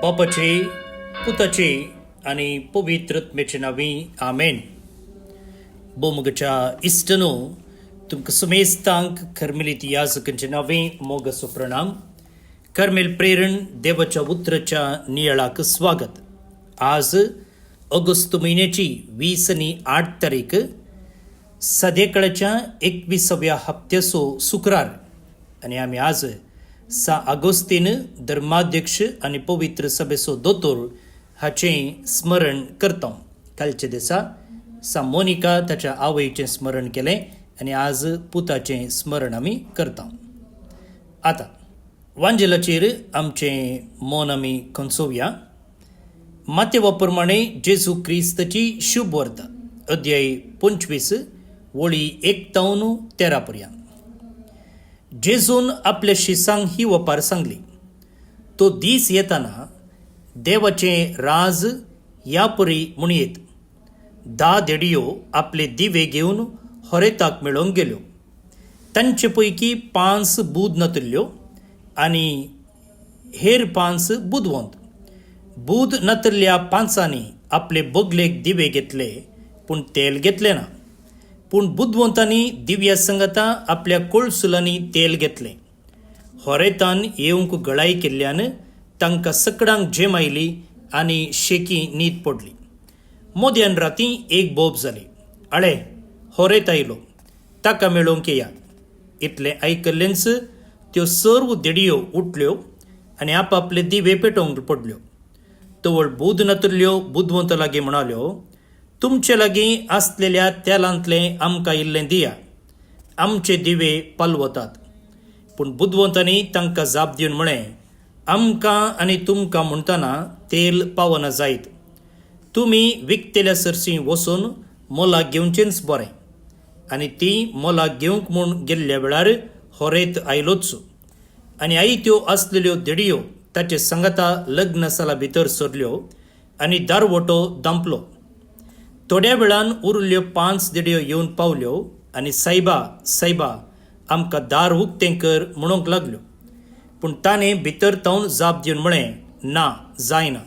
बापाचे पुताचे आणि पवित्रत्मेचे नावी आमेन. बोमगच्या इष्टनो तुमकां समेस्तांक कर्मेलीत याजकांचे नावे मोगसो प्रणाम. कर्मेल प्रेरण देवाच्या उतराच्या नियाळाक स्वागत. आज ऑगस्ट महिन्याची 20 आणि 8 तारीख सदेकाळच्या 21व्या हप्त्याचो शुक्रार आणि आम्ही आज 6 ऑगस्टीन धर्माध्यक्ष आणि पवित्र सभेचो दोतोर हाचे स्मरण करता. कालच्या दिसा सा मोनिका ताच्या आवयचें स्मरण केलें आणि आज पुताचें स्मरण आमी करता. आता वांजेलाचेर आमचें मौन आमी खंचोवया. मातेवा प्रमाणे जेजू क्रिस्ताची शुभ वार्ता अध्याय 25 वळी 1 तावन 13 पर्यंत. जेजून आपल्या शिसांक ही वपार सांगली. तो दीस येताना देवाचें राज ह्या परी म्हूण येत. 10 देडयो आपले दिवे घेवन होरेताक मेळोंक गेल्यो. तांचे पैकी 5 बूद नतल्यो आनी हेर 5 बुदवंत. बूद नतल्ल्या 5 आपले बगलेक दिवे घेतले पूण तेल घेतले ना. पूण बुदवंतांनी दिव्या संगता आपल्या कोळसुलांनी तेल घेतले. होरेतान येवंक गळाई केल्ल्यान तांकां सकडांक झेम आयली आनी शेकी न्हीद पडली. मोद्यान राती एक बोब जाली. आळे होरेत आयलो, ताका मेळोवंक येया. इतलें आयकल्लेंच त्यो सर्व देडयो उठल्यो आनी आपआपले दिवे पेटोवंक पडल्यो. तवळ बूद नतल्यो बुदवंत लागीं म्हणाल्यो, तुमचे लागीं आसलेल्या तेलांतलें आमकां इल्लें दिया, आमचे दिवे पालवतात. पूण बुदवंतांनी तांकां जाप दिवन म्हळें, आमकां आनी तुमकां म्हणटना तेल पावना जायत. तुमी विकतेल्या सरसी वचून मोलाक घेवचेंच बरें. आनी ती मोलाक घेवंक म्हूण गेल्ल्या वेळार होरेत आयलोच. आनी आई त्यो आसलेल्यो देडयो ताचे सांगाता लग्न साला भितर सरल्यो आनी दारवटो दांपलो. थोड्या वेळान उरिल्ल्यो 5 देडयो येवन पावल्यो आनी सायबा सायबा आमकां दार उक्तें कर म्हणूंक लागल्यो. पूण ताणें भितर तावन जाप दिवन म्हळें, ना जायना,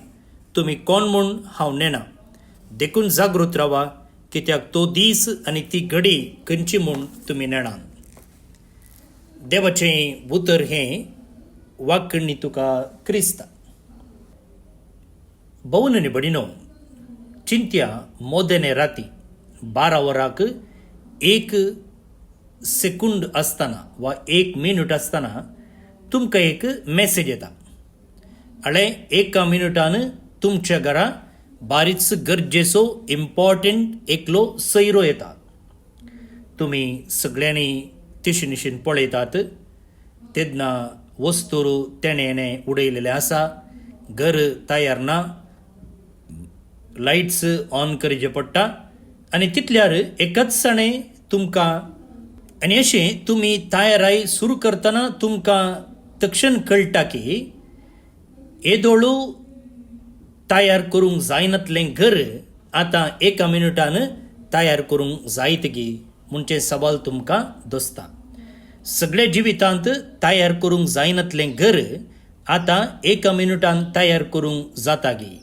तुमी कोण म्हूण हांव नेना. देखून जागृत रावा, कित्याक तो दीस आनी ती घडी खंयची म्हूण तुमी नेणात. देवाचें उतर हें वाक्कणी तुका क्रिस्ता. भवन आनी भडिनो, चिंत्या मोदेने राती 12 वरांक 1 सेकंड आसतना वा 1 मिनट आसतना तुमकां एक मेसेज येता. आळे 1 मिनटान तुमच्या घरा बारीच गरजेचो इम्पॉर्टंट एकलो सैरो येता. तुमी सगळ्यांनी तिशनिशीन पळयतात. तेन्ना वस्तूर तेणें उडयलेले आसा, घर तयार ना, लायट्स ऑन करचे पडटा आनी तितल्यार एकच साणें तुमकां. आनी अशें तुमी तयाराय सुरू करतना तुमकां तक्षण कळटा की येदोळू तयार करूंक जायनातलें घर आतां 1 मिनटान तयार करूंक जायत गी म्हणचे सवाल तुमकां दोसता. सगळे जिवितांत तयार करूंक जायनातलें घर आतां 1 मिनटान तयार करूंक जाता गी.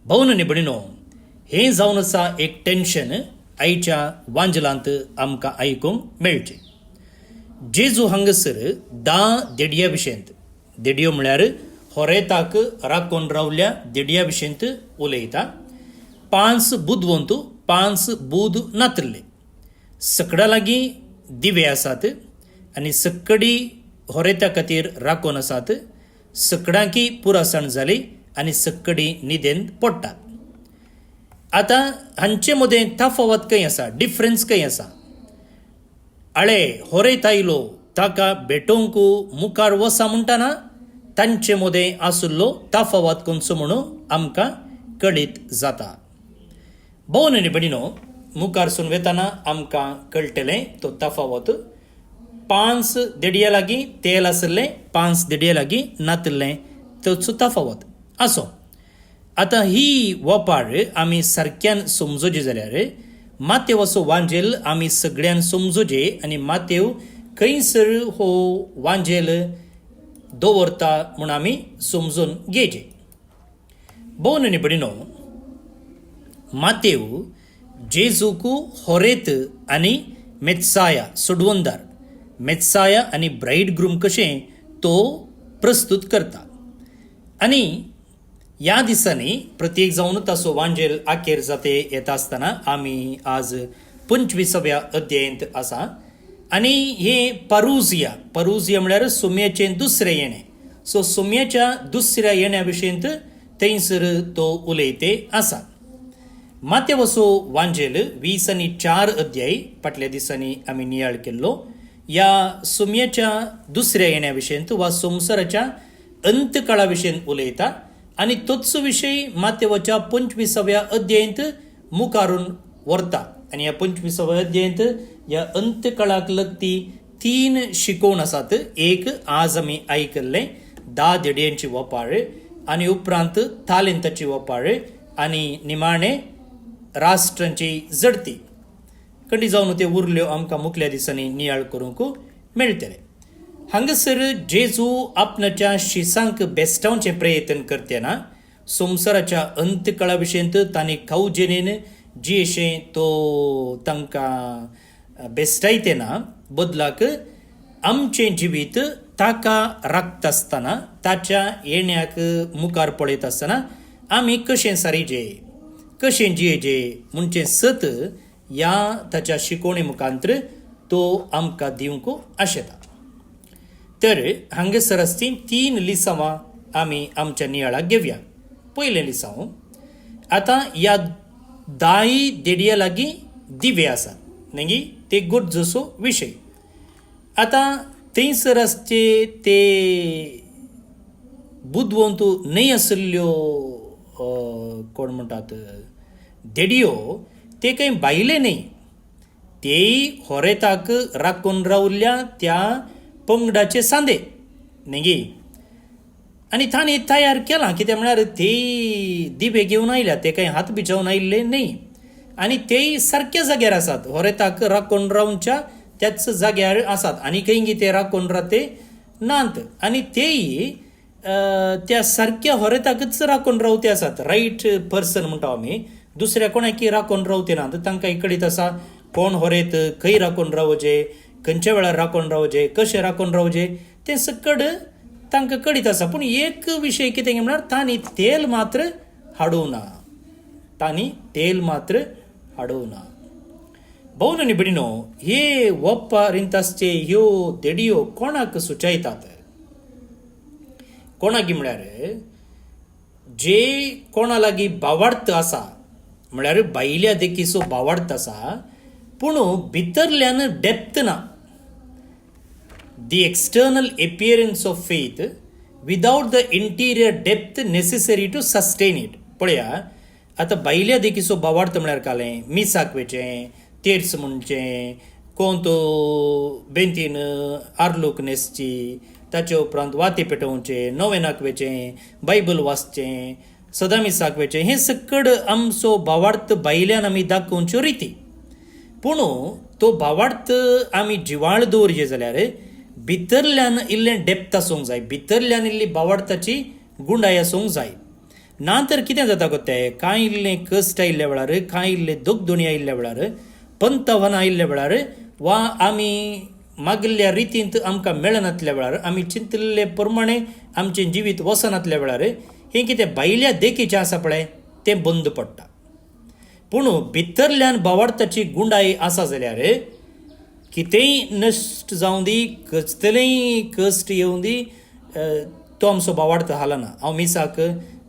भवन आनी भडिनो, हें जावन आसा एक टेन्शन आयच्या वांजलांत आमकां आयकूंक मेळचें. जेजू हांगासर 10 देडया विशयंत, देडयो म्हळ्यार होरेताक राखून रावल्या देडया विशयंत उलयता. 5 बुदवंत, 5 बूद नातल्ले. सकडा लागीं दिवे आसात आनी सकडी होरेता खातीर राखून आसात. सकडांकी पुरासाण जाली आनी सकडी न्हिदेंत पडटात. आतां हांचे मदें तफावत खंय आसा, डिफरन्स खंय आसा. आळे होरेत आयलो ताका भेटोवंक मुखार वसा म्हणटना तांचे मदें आसुल्लो तफावत खंयचो म्हणून आमकां कळीत जाता. भवन आनी भडिनो, मुखारसून वेताना आमकां कळटलें तो तफावत. 5 देडया लागीं तेल आसलें, 5 देडया लागीं नातल्लें, तोचो तफावत आसो. आतां ही वपार आमी सारक्यान समजोजी जाल्यार मातेवाचो वांजेल आमी सगळ्यान समजोजे आनी मातेव खंयसर हो वांजेल दवरता म्हूण आमी समजून घेवचे. बोन निबडिनो मातेव जेजूकू होरेत आनी मेत्साया सोडवंदार मेत्साया आनी ब्राईड ग्रूम कशें तो प्रस्तुत करता. आनी ह्या दिसांनी प्रत्येक जावन ताचो वांजेल आखेर जाते येता आसतना आमी आज 25व्या अध्यायांत आसा. आनी हे परुजिया म्हळ्यार सुम्याचें दुसरें येणें. सो सुम्याच्या दुसऱ्या येण्या विशयंत थंयसर तो उलयते आसा. माते वसो वांजेल 20 आनी 4 अध्याय फाटल्या दिसांनी आमी नियाळ केल्लो. ह्या सुम्याच्या दुसऱ्या येण्या विशयंत वा संवसाराच्या अंतकाळा विशयंत उलयता. आनी तोच विशय मातेवाच्या 25व्या अध्यायांत मुखारून व्हरता. आनी ह्या 25व्या अध्यायांत ह्या अंतकाळाक लागती 3 शिकोवण आसात. एक आज आमी आयकल्लें 10 देडयांची वपाळ, आनी उपरांत तालेंताची वपाळ, आनी निमाणे राष्ट्रांची जडती. कंडी जावन ते उरल्यो आमकां मुखल्या दिसांनी नियाळ करूंक मेळटले. हांगासर जेजू आपणाच्या शिसांक बेस्टावचें प्रयत्न करतना संवसाराच्या अंतकाळा विशयंत तांणी खावजेनेन जी अशें तो तांकां बेस्टायतना बदलाक आमचें जिवीत ताका राखता आसतना ताच्या येण्याक मुखार पळयत आसतना आमी कशें सारिजे कशें जियेजे म्हणचें सत ह्या ताच्या शिकोवणे मुखांतर तो आमकां दिवंक आशेता. तर हांगासर आसची 3 लिसांवां आमी आमच्या नियाळाक घेवया. पयलें लिसांव, आतां ह्या 10 देडया लागीं दिवे आसात न्ही, ते गरजेचो विशय. आतां थंयसर आसचे ते बुदवंत न्हय आसल्ल्यो कोण म्हणटात देडयो, ते कांय बायले न्हय, तेय होरेताक राखून रावल्ल्या त्या पंगडाचे सांदे न्ही. आनी तांणी तयार केलां कितें म्हळ्यार ते दिवे घेवन आयल्या, ते कांय हात बिचावन आयिल्ले न्हय. आनी तेय सारक्या जाग्यार आसात, होरेताक राखून रावच्या त्याच जाग्यार आसात. आनी खंय ते राखून रावते नात. आनी तेय त्या सारक्या होरेताकच राखून रावते आसात. रायट पर्सन म्हणटा आमी, दुसऱ्या कोणाकी राखून रावते नात. तांकां कळीत आसा कोण होरेत, खंय राखून रावचे, खंयच्या वेळार राखून रावचे, कशें राखून रावचे, तें सकड तांकां कळीत आसा. पूण एक विशय कितें म्हळ्यार तांणी तेल मात्र हाडूं ना. तांणी तेल मात्र हाडूं ना. भोवन आनी भयणीनो, हे वपारिंतासचे ह्यो देडयो कोणाक सुचयतात? कोणाक म्हळ्यार जे कोणा लागीं भावार्थ आसा, म्हळ्यार बायल्या देखीचो भावार्थ आसा, पूण भितरल्यान डेप्थ ना. The external appearance of faith without the interior depth necessary to sustain it. पळया, आतां बायल्या देखीचो भावार्थ म्हळ्यार कालें मिसाक वेचें, तेर्स म्हणचें, कोण तो बेंतीन आर्लूक न्हेसची, ताचे उपरांत वाती पेटोवचें, नोवेनाक वेचें, बायबल वाचचें, सदां मिसाक वेचें, हें सकड आमचो भावार्थ बायल्यान आमी दाखोवच्यो रिती. पूण तो भावार्थ आमी जिवाळ दवरचे जाल्यार भितरल्यान इल्लें डेप्थ आसूंक जाय, भितरल्यान इल्ली भावार्थाची गुंडाय आसूंक जाय. ना तर कितें जाता गो तें, कांय इल्लें कश्ट आयिल्ल्या वेळार, कांय इल्लें दुखदुणी आयिल्ल्या वेळार, पंतवन आयिल्ल्या वेळार, वा आमी मागिल्ल्या रितींत आमकां मेळनातल्या वेळार, आमी चिंतिल्ले प्रमाणे आमचें जिवीत वचनातल्या वेळार हें कितें बायल्या देखीचें आसा पळय तें बंद पडटा. पूण भितरल्यान भावार्थाची गुंडाय आसा जाल्यार कितेंय नश्ट जावं दी, कसलेंय कश्ट येवं दी, तो आमचो भावार्थ हालना. हांव मिसाक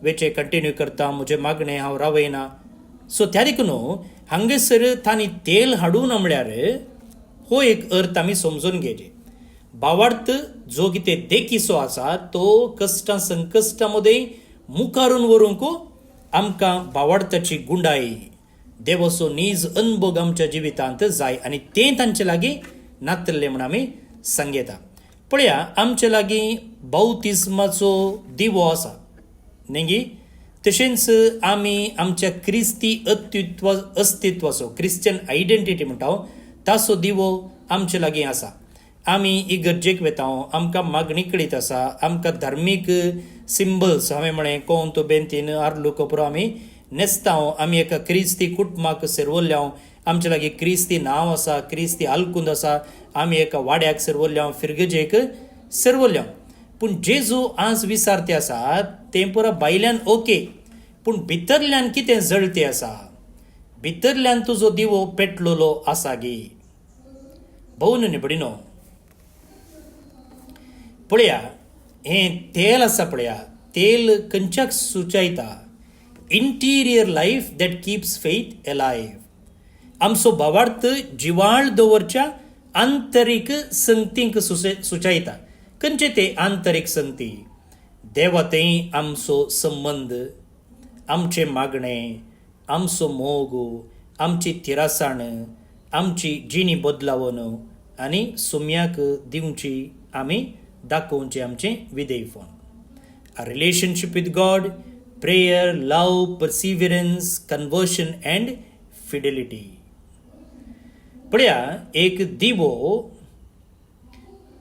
वेचें कंटिन्यू करता, म्हजें मागणें हांव रावयना. सो त्या देखून हांगासर तांणी तेल हाडून म्हळ्यार हो एक अर्थ आमी समजून घेवचे. भावार्थ जो कितें देखीचो आसा तो कश्टां संकश्टां मदें मुखारून व्हरूंक आमकां भावार्थाची गुंडाय, देवाचो नीज अनुभव आमच्या जिवितांत जाय. आनी तें तांचे लागीं नातल्लें म्हूण आमी सांगता. पळया, आमचे लागीं बावतिस्माचो दिवो आसा न्ही, तशेंच आमी आमच्या क्रिस्ती अस्तित्वाचो क्रिश्चन आयडेंटिटी म्हणटा ताचो दिवो आमचे लागीं आसा. आमी इगर्जेक वेता आमकां मागणी कळीत आसा आमकां धार्मीक सिंबल्स हांवें म्हळें कोण तो बेंतीन आर्लो कपरो आमी न्हेसता आमी एका क्रिस्ती कुटुंबाक सेरवल्ल्या आमचे लागीं क्रिस्ती नांव आसा क्रिस्ती आलकुंद आसा आमी एका वाड्याक सेरवल्ल्या फिरगजेक सेरवल्ल्या पूण जेजू आज विसारते आसा तें पुरो भायल्यान ओके पूण भितरल्यान कितें जळते आसा भितरल्यान तुजो दिवो पेटलोलो आसा गे भोव न्ही बडिनो पळया हें तेल आसा पळया तेल खंयच्याक सुचयता interior life that keeps faith alive आमचो भावार्थ जिवाळ दवरच्या आंतरीक संगतींक सुचयता खंयचे ते आंतरीक संगती देवातें आमचो संबंद आमचे मागणे आमचो मोग आमची तिरासाण आमची जिणी बदलावन आनी सुम्याक दिवची आमी दाखोवचें आमचें विधेयपण a relationship with God, prayer, love, perseverance, conversion and fidelity. पळया एक दिवो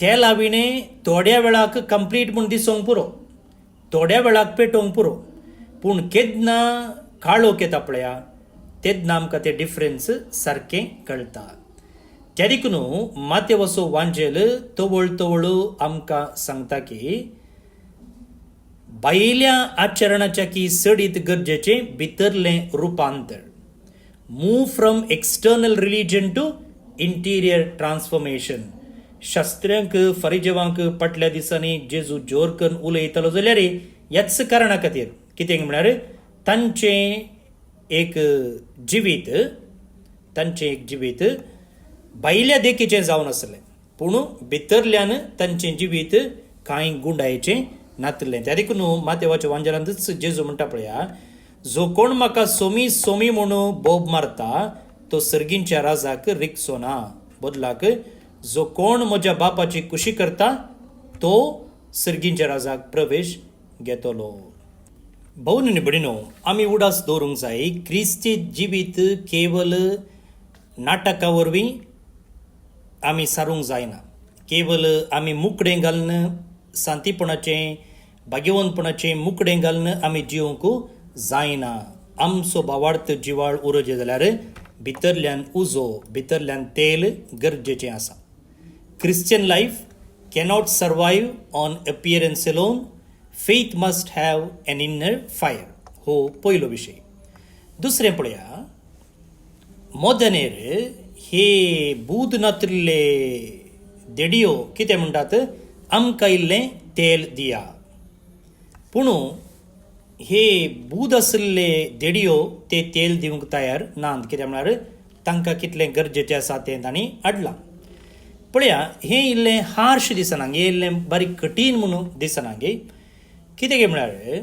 त्या लाविणे थोड्या वेळाक कंप्लीट म्हूण दिसोंक पुरो थोड्या वेळाक पेटोवंक पुरो पूण केन्ना काळोख येता पळया तेन्ना आमकां तें डिफरन्स सारकें कळटा त्या देखून मातेवचो वांजेल तवळ तवळ आमकां सांगता की भायल्या आचरणाच्या की सडीत गरजेचें भितरलें रुपांतर move from external religion to interior transformation शास्त्र्यांक फरिजेवांक फाटल्या दिसांनी जेजू जोर करून उलयतालो जाल्यार ह्याच कारणा खातीर कितें म्हळ्यार तांचें एक जिवीत भायल्या देखीचें जावन आसलें पूण भितरल्यान तांचें जिवीत कांय गुंडायेचें नातलें त्या देखून मातेवाच्या वांजरांतच जेजू म्हणटा पळया जो कोण म्हाका सोमी सोमी म्हणून बोब मारता तो सर्गींच्या राजाक रिकसो ना बदलाक जो कोण म्हज्या बापाची कुशी करता तो सर्गींच्या राजाक प्रवेश घेतलो भोव न्ही बडिनो आमी उडास दवरूंक जाय क्रिस्ती जिवीत केवल नाटका वरवीं आमी सारूंक जायना केवल आमी मुकडें घालून शांतीपणाचें भाग्यवंतपणाचें मुकडें घालून आमी जिवंक जायना आमचो भावार्थ जिवाळ उरचे जाल्यार भितरल्यान उजो भितरल्यान तेल गरजेचें आसा Christian life cannot survive on appearance alone faith must have an inner fire हो पयलो विशय दुसरें पळया मोदनेर हे बूद नातरिल्ले देडयो कितें म्हणटात आमकां इल्लें तेल दिया पूण हे बूद आशिल्ले देडयो ते तेल दिवंक तयार नात कित्याक म्हळ्यार तांकां कितलें गरजेचें आसा तें तांणी हाडलां पळया हें इल्लें हार्श दिसना हें इल्लें बारीक कठीण म्हणून दिसना गे कितें गे म्हळ्यार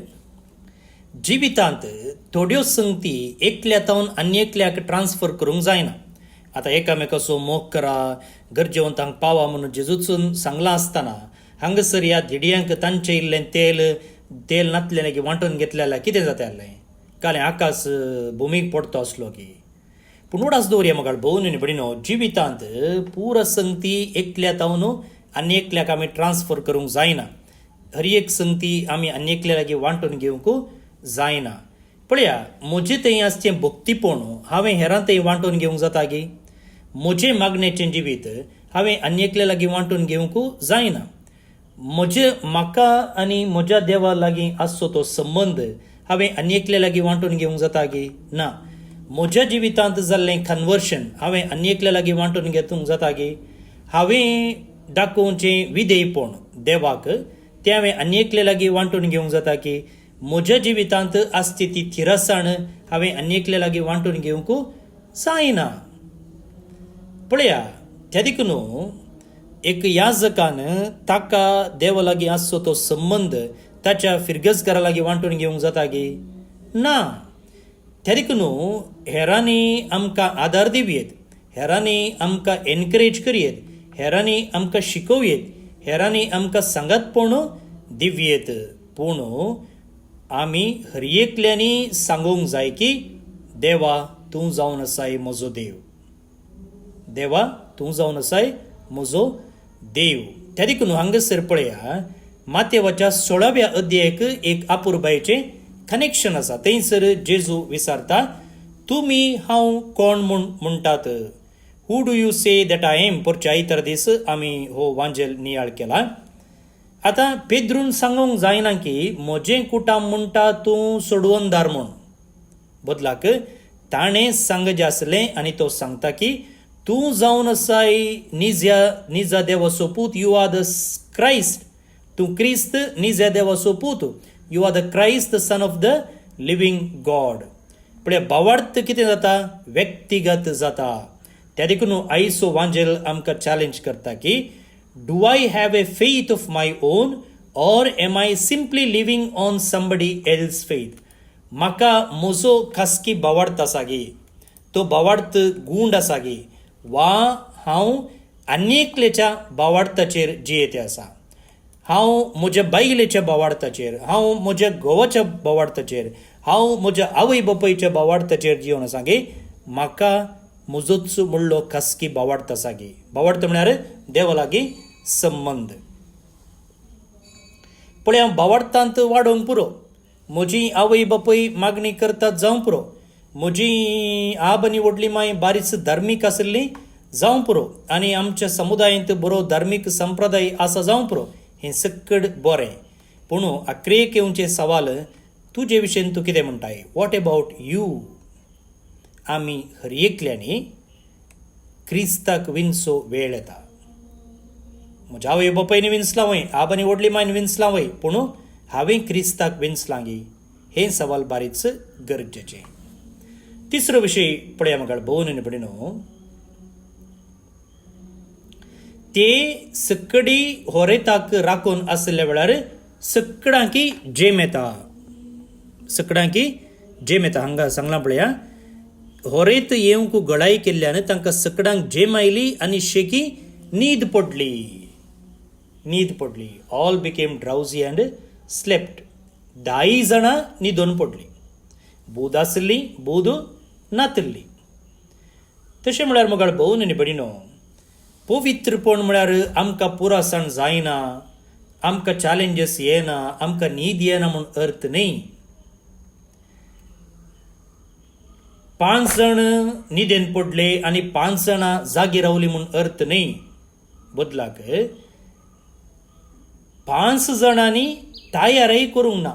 जिवितांत थोड्यो संगती एकल्यातावन आनी एकल्याक ट्रान्सफर करूंक जायना आतां एकामेकाचो मोग करा गरजेवंतांक पावा म्हणून जेजूचून सांगलां आसतना हांगासर ह्या धिडयांक तांचें इल्लें तेल नातलें की वांटून घेतलें जाल्यार कितें जातालें कालें आकाश भुमीक पडतो आसलो की पूण उडास दवरया म्हाका भोव न्ही बडिनो जिवितांत पुरा संगती एकल्यातावन आनी एकल्याक आमी ट्रान्सफर करूंक जायना हर एक संगती आमी आनी एकल्या लागीं वांटून घेवंक जायना पळया म्हजें थंय आसचें भक्तीपण हांवें हेरां थंय वांटून घेवंक जाता गे म्हजें मागणेचें जिवीत हांवें आनी एकल्या लागीं वांटून घेवंक जायना म्हाका आनी म्हज्या देवा लागीं आसचो तो संबंद हांवें आनी एकल्या लागीं वांटून घेवंक जाता गे ना म्हज्या जिवितांत जाल्लें कन्वर्शन हांवें आनी एकल्या लागीं वांटून घेवंक जाता गे हांवें दाखोवचें विधेयपण देवाक तें हांवें आनी एकल्या लागीं वांटून घेवंक जाता की म्हज्या जिवितांत आसची ती थिरासाण हांवें आनी एकल्या लागीं वांटून घेवंक जायना पळया त्या देखून एक याजकान ताका देवा लागीं आसचो तो संबंद ताच्या फिरगजकारा लागीं वांटून घेवंक जाता गे ना त्या देखून हेरांनी आमकां आदार दिवयेत हेरांनी आमकां एनकरेज करयेत हेरांनी आमकां शिकोवयेत हेरांनी आमकां सांगातपण दिवयेत पूण आमी हर एकल्यांनी सांगूंक जाय की देवा तूं जावन आसाय म्हजो देव देवा तूं जावन आसाय म्हजो देव. त्या देखून हांगसर पळया मातेवाच्या 16व्या अध्यायाक एक आपुरबायेचें कनेक्शन आसा. थंयसर जेजू विचारता, तुमी हांव कोण म्हणटात? Who do you say that I am? पोरच्या इतर दीस आमी हो वांजेल नियाळ केला. आतां पेद्रून सांगूंक जायना की म्हजें कुटाम म्हणटा तूं सोडवून धार म्हूण. बदलाक ताणें सांगचें आसलें आनी तो सांगता की तूं जावन आसाय निजा देवाचो पूत. You are the Christ. तूं क्रिस्त निजा देवाचो पूत. You are the Christ, the son of the living God. पण भावार्थ कितें जाता? व्यक्तिगत जाता. त्या देखून आयचो वांजेल आमकां चॅलेंज करता की do I have a faith of my own or am I simply living on somebody else faith? म्हाका म्हजो खासगी भावार्थ आसा गे, तो भावार्थ गूंड आसा गे, वा हांव आनीकलेच्या भावार्थाचेर जियेते आसा. हांव म्हज्या बायलेच्या भावार्थाचेर, हांव म्हज्या घोवाच्या भावार्थाचेर, हांव म्हज्या आवय बापायच्या भावार्थाचेर जिवन आसा गे. म्हाका म्हजोच म्हणलो खासगी भावार्थ आसा गे. भावार्थ म्हळ्यार देवा लागीं संबंद. पण हांव भावार्थांत वाडोवंक पुरो. म्हजी आवय बापूय मागणी करतात जावं पुरो. म्हजी आब आनी व्हडली माय बारीच धार्मीक आसली जावं पुरो. आनी आमच्या समुदायांत बरो धार्मीक संप्रदाय आसा जावं पुरो. हें सकड बरें. पूण आख्रेक येवचे सवाल तुजे विशयेन तूं कितें म्हणटाय? What about you? आमी हर एकल्यांनी क्रिस्ताक विंचो वेळ येता. म्हज्या आवय बापायनी विंचलां वय, आब आनी व्हडली मायन विंचलां वय, पूण हांवें क्रिस्ताक विंचलां गे. हें सवाल बारीच गरजेचें. तिसरो विशय पळया म्हाका भोवन निबडिनो. ते सकडी होरेताक राखून आसल्या वेळार सकडांकी जेम येता. सकडांकी जेम येता. हांगा सांगलां पळया, होरेत येवंक गळाई केल्ल्यान तांकां सकडांक जेम आयली आनी शेकी न्हीद पडली. न्हीद पडली. All became drowsy and slept. 10 जाणां न्हिदून पडली. बूद आसली, बूद नातल्ली. तशें म्हळ्यार म्हाका भोवन निबडिनो, पवित्रपण म्हळ्यार आमकां पुरासाण जायना, आमकां चॅलेंजीस येना, आमकां न्हीद येना म्हूण अर्थ न्ही. 5 जाण न्हिदेन पडले आनी 5 जाणां जागी रावली म्हूण अर्थ न्ही. बदलाक 5 जाणांनी तयाराय करूंक ना,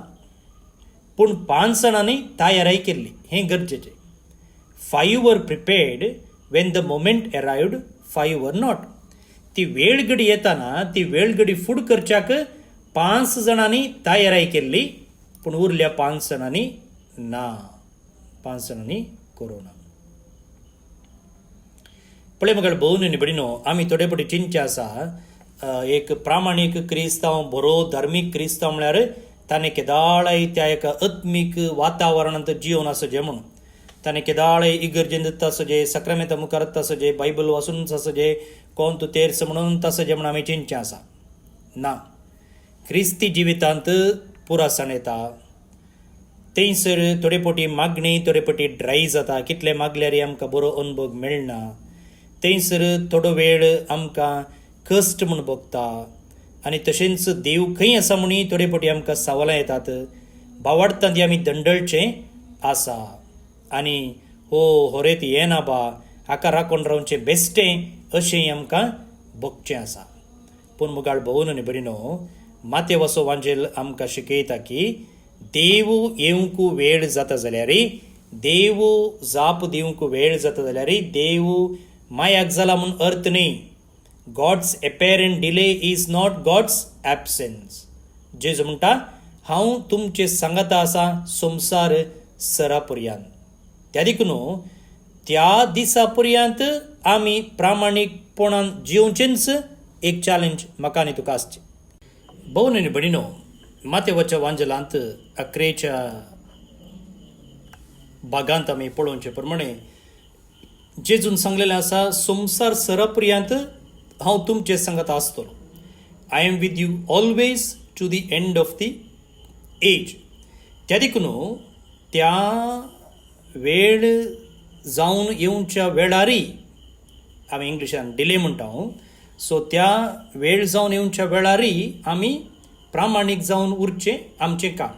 पूण 5 जाणांनी तयाराय केल्ली. हें गरजेचें. 5 वर prepared Wien the moment अरायव्ड, 5 were not. ती वेळ घडी येताना ती वेळ घडी फूड करच्याक 5 जाणांनी तयाराय केल्ली, पूण उरल्या 5 जाणांनी ना. 5 जाणांनी करूना. पळय म्हाका भोवन निबडिनो, आमी थोडे फावटी चिंतचे आसा एक प्रामाणीक क्रिस्तांव, बरो धार्मीक क्रिस्तांव म्हळ्यार ताणें केदाळय त्या एका आत्मीक वातावरणांत जिवन आसचें म्हणून. ताणें केदाळय इगर्जेंत आसचें, सक्रामेंता मुखार आसचें, बायबल वाचून आसचें, कोण तूं तेर्स म्हणून आसचें म्हूण आमी चिंतचें आसा. ना. क्रिस्ती जिवितांत पुरासाण येता. थंयसर थोडे फावटी मागणी थोडे फावटी ड्राय जाता. कितले मागल्यारय आमकां बरो अनुभव मेळना. थंयसर थोडो वेळ आमकां कश्ट म्हूण भोगता. आनी तशेंच देव खंय आसा म्हूण थोडे फावटी आमकां सवालां येतात. भावार्थांत आमी दंडळचें आसा. आनी होरेत येना बा, हाका राखून रावचें बेश्टें अशेंय आमकां भोगचें आसा. पूण मुगाळ भोवन निबडिनो, मातेवाचो वांजेल आमकां शिकयता की देव येवंक वेळ जाता जाल्यार, देव जाप दिवंक वेळ जाता जाल्यार देव मायाक जाला म्हूण अर्थ न्ही. God's apparent delay is not God's absence. Jezu म्हणटा, हांव तुमचे सांगाता आसा संवसार सरा पर्यंत. त्या देखून त्या दिसा पर्यंत आमी प्रामाणीकपणान जिवचेंच एक चॅलेंज म्हाका आनी तुका आसचें. भोवन निबडिनो, मातेवाच्या वांजेलांत 11च्या भागांत आमी पळोवचे प्रमाणे जेजून सांगलेलें आसा, संवसार सरा पर्यंत हांव तुमचे सांगात आसतलो. I am with you always to the end of the age. त्या देखून त्या वेळ जावन येवच्या वेळारय, आमी इंग्लिशान डिले म्हणटा, सो त्या वेळ जावन येवच्या वेळारय आमी प्रामाणीक जावन उरचें आमचें काम.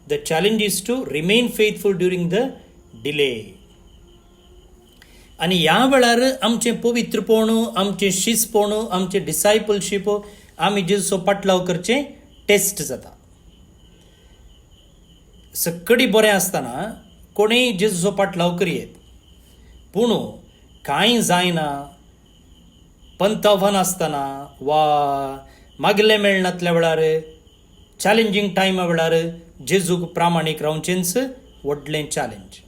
The challenge is to remain faithful during the delay. आनी ह्या वेळार आमचें पवित्रपण, आमचें शिस्तपण, आमचें डिसायपलशीप आमी जेजूचो पाटलाव करचें टेस्ट जाता. सगळी बरें आसतना कोणेय जेजूचो पाटलाव करयेत, पूण कांय जायना, पंत आव्हान आसतना वा मागिल्लें मेळनातल्या वेळार, चॅलेंजींग टायमा वेळार जेजूक प्रामाणीक रावचेंच व्हडलें चॅलेंज.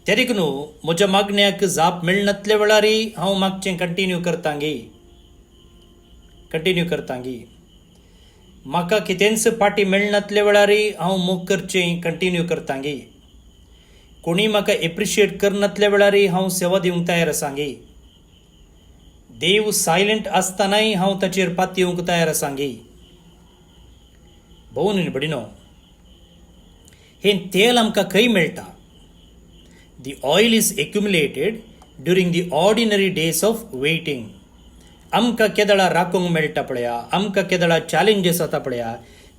त्या देखून म्हज्या मागण्याक जाप मेळनातल्या वेळारय हांव मागचें कंटिन्यू करतां गी. म्हाका कितेंच पाटी मेळनातल्या वेळारय हांव मोग करचें कंटिन्यू करतां गी. कोणी म्हाका एप्रिशिएट करनातल्या वेळारय हांव सेवा दिवंक तयार आसां गी. देव सायलंट आसतनाय हांव ताचेर पात येवंक तयार आसां गी. भोव न्ही बडिनो, हें तेल आमकां खंय मेळटा? The oil is accumulated during the ordinary days of waiting. आमकां केदळा राखूंक मेळटा पळया, आमकां केदळा चॅलेंजीस जाता पळया,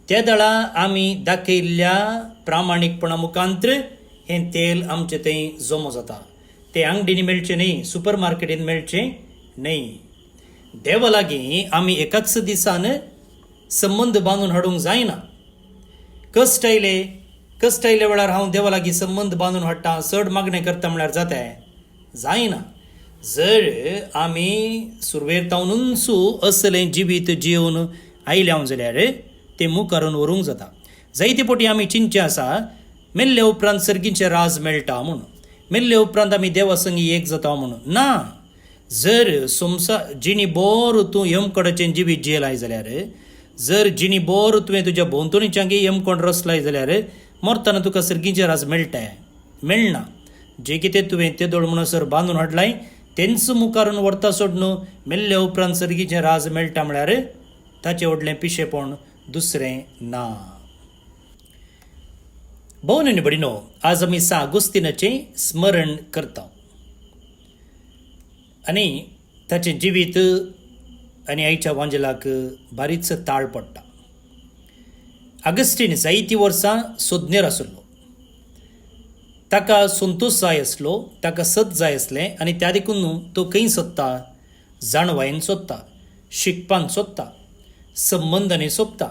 त्या दळा आमी दाखयल्ल्या प्रामाणीकपणा मुखांत्र हें तेल आमचें थंय जमो जाता. तें अंगडीनी मेळचें न्ही, सुपर मार्केटीन मेळचें न्ही. देवा लागीं आमी एकाच दिसान संबंद बांदून हाडूंक जायना. कश्ट आयले वेळार हांव देवा लागीं संबंद बांदून हाडटां, चड मागणें करता म्हळ्यार जायना. जर आमी सुरवेरतावनूच असलें जिवीत जियोवन आयल्या जाल्यार तें मुखारून व्हरूंक जाता. जायते फावटी आमी चिंतचे आसा मेल्ले उपरांत सर्गीचें राज मेळटा म्हणून, मेल्ले उपरांत आमी देवा संगी एक जाता म्हणून. ना, जर जिणी बोर तूं यमकोडाचें जिवीत जियेलाय जाल्यार, जर जिणी बोर तुवें तुज्या भोंवतणीच्यांगी यमकोड रचलाय जाल्यार मरतना तुका सर्गीचें राज मेळना. जें कितें तुवें तेदोळ म्हणसर बांदून हाडलाय तेंच मुखारून व्हरता सोड न्हू. मेल्ले उपरांत सर्गीचें राज मेळटा म्हळ्यार ताचें व्हडलें पिशेपण दुसरें ना. भोव न्ही बडिनो, आज आमी सा अगोस्तिनाचें स्मरण करता आनी ताचें जिवीत आनी आयच्या वांजेलाक बारीच ताळ पडटा. अगस्टीन जायतीं वर्सां सोदनेर आसलो. ताका संतोश जाय आसलो, ताका सत जाय आसलें, आनी त्या देखून तो खंय सोदता? जाणवायेन सोदता, शिकपान सोदता, संबंदांनी सोदता.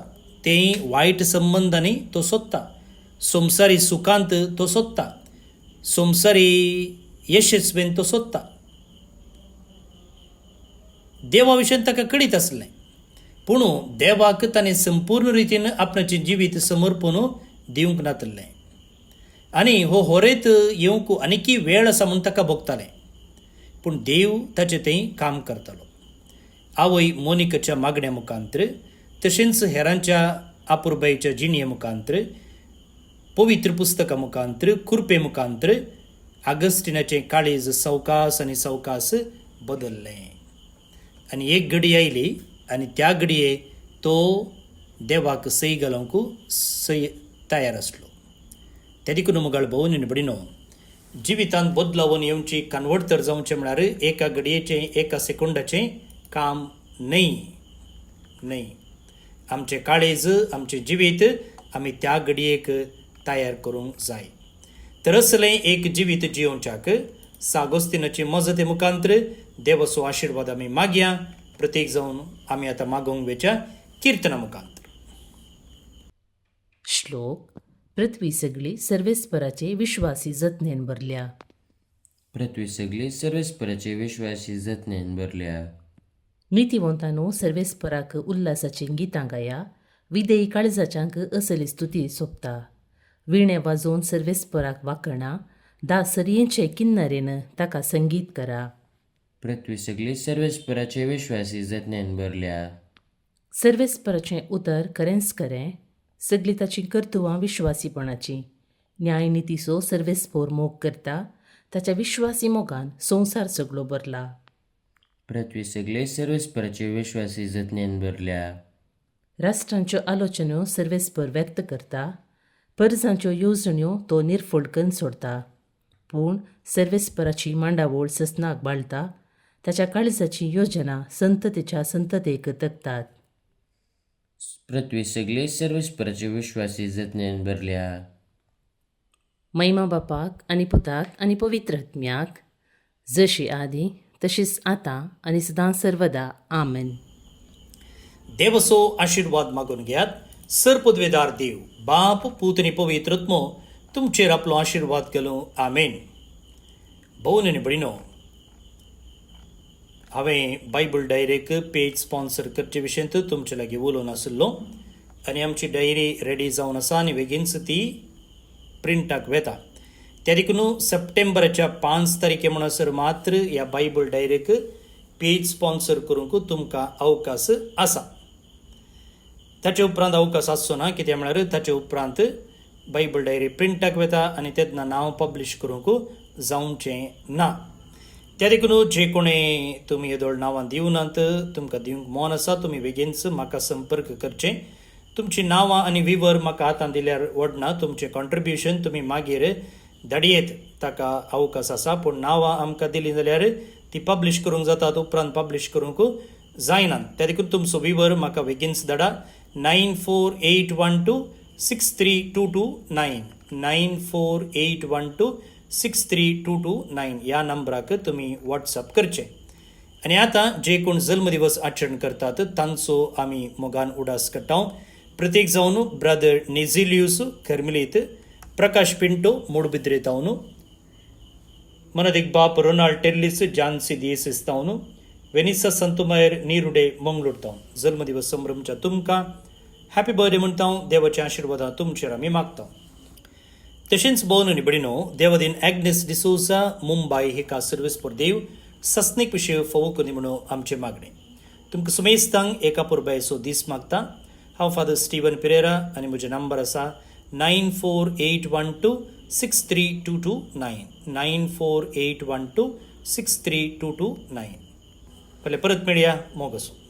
तेय वायट संबंदांनी तो सोदता, संवसारी सुखांत तो सोदता, संवसारी यशस्वेन तो सोदता. देवा विशयन ताका कळीत आसलें, पूण देवाक ताणें संपूर्ण रितीन आपणाचें जिवीत समर्पण दिवंक नातलें. आनी हो होरेत येवंक आनिकी वेळ आसा म्हूण ताका भोगतालें, पूण देव ताचें थंय काम करतालो. आवय मोनिकाच्या मागण्या मुखांत्र, तशेंच हेरांच्या आपुरबायेच्या जिणये मुखांत्र, पवित्र पुस्तका मुखांत्र, कृपे मुखांत्र अगस्टिनाचें काळीज सवकास बदल्लें. आनी एक घडी आयली आनी त्या घडये तो देवाक सई घालूंक तयार आसलो. त्या देखून मुगाळ भोव न्ही बडिनो, जिवितांत बदलावन येवची कन्वर्ट तर जावचें म्हळ्यार एका घडयेचें, एका सेकंडाचें काम न्ही. आमचें काळेज, आमचें जिवीत आमी त्या घडयेक तयार करूंक जाय. तर असलें एक जिवीत जियोवच्याक सागोस्तिनाची मजते मुखांत्र देवाचो आशिर्वाद आमी मागया. प्रत्येक जावन आमी आतां मागोंक वेच्या किर्तना मुखांत्र. श्लोक. पृथ्वी सगळी सर्वेस्पराचे विश्वासी जतनेन भरल्या. पृथ्वी सगळी सर्वेस्पराचे विश्वासी जतनेन भरल्या. नितीवंतांनो, सर्वेस्पराक उल्हासाचीं गितां गाया, विदेयी काळजाच्यांक असली स्तुती सोंपता. विणे वाजोवन सर्वेस्पराक वाकणा, दासरयेचे किन्नरेन ताका संगीत करा. पृथ्वी सगळी सर्वेस्पराचे विश्वासी जतनेन भरल्या. सर्वेस्पराचें उतर खरेंच खरें, सगळीं ताचीं कर्तुवां विश्वासीपणाचीं. न्यायनितीचो सर्वेस्पोर मोग करता, ताच्या विश्वासी मोगान संवसार सगळो भरला. पृथ्वी सगळी सर्वेस्पराचे विश्वासी जतनेन भरल्या. राष्ट्रांच्यो आलोचन्यो सर्वेस्पर व्यक्त करता, परजांच्यो येवजण्यो तो निर्फोडकन सोडता. पूण सर्वेस्पराची मांडावळ ससनाक बाळटा, ताच्या काळजाची योजना संततेच्या संततेक तकतात. पृथ्वी सगळे सर्वेस्पराचे विश्वासी जतनेन भरल्या. महिमा बापाक आणि पुताक आणि पवित्र आत्म्याक, जशी आदी तशीच आता आणि सदां सर्वदा. आमेन. देवसो आशीर्वाद मागून घेयात. सरपदवेदार देव बाप पूत आणि पवित्रत्मो तुमचेर आपलो आशीर्वाद केलो. आमेन. भोवन आनी भयणो, हांवें बायबल डायरेक पेज स्पॉन्सर करचे विशयंत तुमचे लागीं उलोवन आसलो आनी आमची डायरी रेडी जावन आसा आनी बेगीनच ती प्रिंटाक वेता. त्या देखून सप्टेंबराच्या 5 तारखे म्हणसर मात्र ह्या बायबल डायरेक पेज स्पॉन्सर करूंक तुमकां अवकाश आसा. ताचे उपरांत अवकाश आसचो ना, कित्याक म्हळ्यार ताचे उपरांत बायबल डायरी प्रिंटाक वेता आनी तेन्ना नांव पब्लीश करूंक जावचें ना. त्या देखून जे कोणी तुमी येदोळ नांवां दिवनात, तुमकां दिवंक मोन आसा, तुमी बेगीनच म्हाका संपर्क करचें. तुमची नांवां आनी विवर म्हाका हातान दिल्यार वडना. तुमचें कॉन्ट्रिब्युशन तुमी मागीर धाडयेत, ताका अवकाश आसा. पूण नांवां आमकां दिलीं जाल्यार ती पब्लीश करूंक जातात, उपरांत पब्लीश करूंक जायनात. त्या देखून तुमचो विवर म्हाका बेगीनच धाडा. 9481263229 9481263229 ह्या नंबराक तुमी व्हॉट्सअप करचें. आनी आतां जे कोण जल्मदिवस आचरण करतात तांचो आमी मोगान उडास करता. प्रत्येक जावन ब्रदर नेझिलियूस कर्मिलीत, प्रकाश पिंटो मूडबिद्रे तावन, मनदिक बाप रोनाल्ड टेर्लिस जानसी दिएसिस तावन, वेनिसा संतुमायर नीरुडे मंगळूर तावन जल्मदिवस संभ्रमच्या तुमकां हॅपी बर्थडे म्हणटा. देवाच्या आशिर्वादां तुमचेर आमी मागता. तशेंच भोवन आनी भयणो, देवदीन ॲग्नेस डिसोजा मुंबय हिका सर्वीस फॉर देव सस्नीक विशय फोव करी म्हणून आमचें मागणें. तुमकां सुमेस्तांक एका पुरबायचो दीस मागता. हांव फादर स्टीवन पिरेरा आनी म्हजे नंबर आसा 9481263229 9481263229. फाल्यां परत मेळया. मोग आसूं.